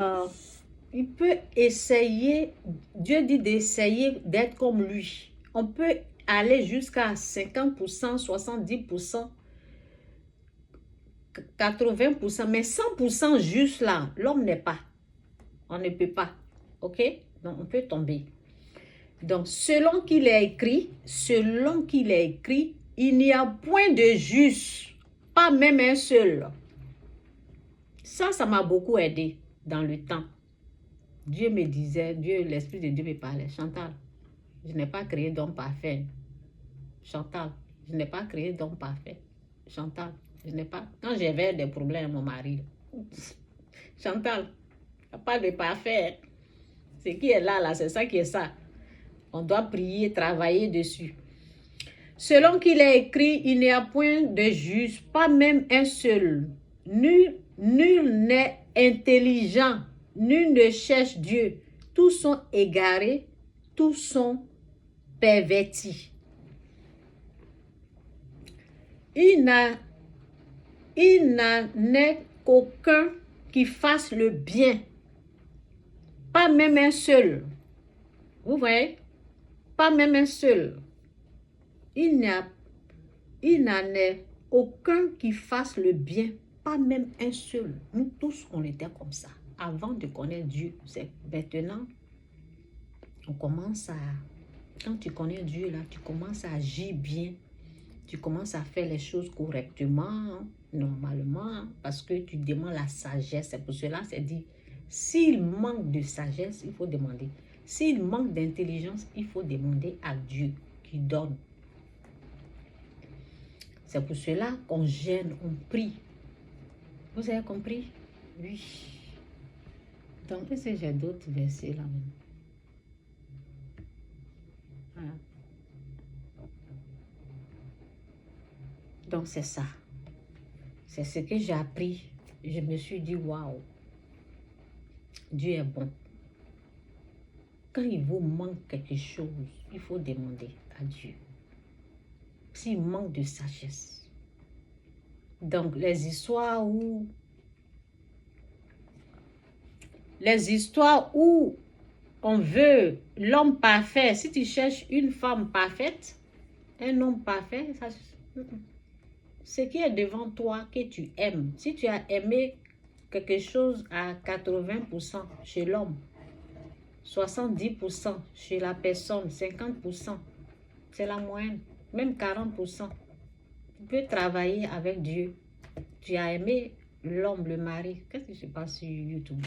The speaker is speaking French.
Euh, il peut essayer, Dieu dit d'essayer d'être comme lui. On peut aller jusqu'à 50%, 70%, 80%, mais 100% juste là, l'homme n'est pas. On ne peut pas. Ok? Donc, on peut tomber. Donc, selon qu'il est écrit, il n'y a point de juste, pas même un seul. Ça m'a beaucoup aidé dans le temps. Dieu me disait, l'Esprit de Dieu me parlait, Chantal, je n'ai pas créé d'homme parfait. Chantal, je n'ai pas créé d'homme parfait. Chantal, je n'ai pas... Quand j'avais des problèmes avec mon mari, Chantal, il n'y a pas de parfait. Ce qui est là, c'est ça qui est ça. On doit prier, travailler dessus. Selon qu'il est écrit, il n'y a point de juste, pas même un seul. Nul n'est intelligent, nul ne cherche Dieu. Tous sont égarés, tous sont pervertis. Il n'en est qu'aucun qui fasse le bien. Pas même un seul. Vous voyez? Pas même un seul. Il n'en est aucun qui fasse le bien. Pas même un seul. Nous tous, on était comme ça. Avant de connaître Dieu, c'est maintenant, on commence à... Quand tu connais Dieu, là, tu commences à agir bien. Tu commences à faire les choses correctement, normalement, parce que tu demandes la sagesse. C'est pour cela, c'est dit, s'il manque de sagesse, il faut demander. S'il manque d'intelligence, il faut demander à Dieu qui donne. C'est pour cela qu'on gêne, on prie. Vous avez compris? Oui. Donc, est-ce que j'ai d'autres versets là même? Voilà. Donc, c'est ça. C'est ce que j'ai appris. Je me suis dit, waouh, Dieu est bon. Quand il vous manque quelque chose, il faut demander à Dieu. S'il manque de sagesse. Donc, les histoires où on veut l'homme parfait, si tu cherches une femme parfaite, un homme parfait, ça, ce qui est devant toi que tu aimes. Si tu as aimé quelque chose à 80% chez l'homme, 70% chez la personne, 50%, c'est la moyenne, même 40%. Tu peux travailler avec Dieu. Tu as aimé l'homme, le mari. Qu'est-ce qui se passe sur YouTube?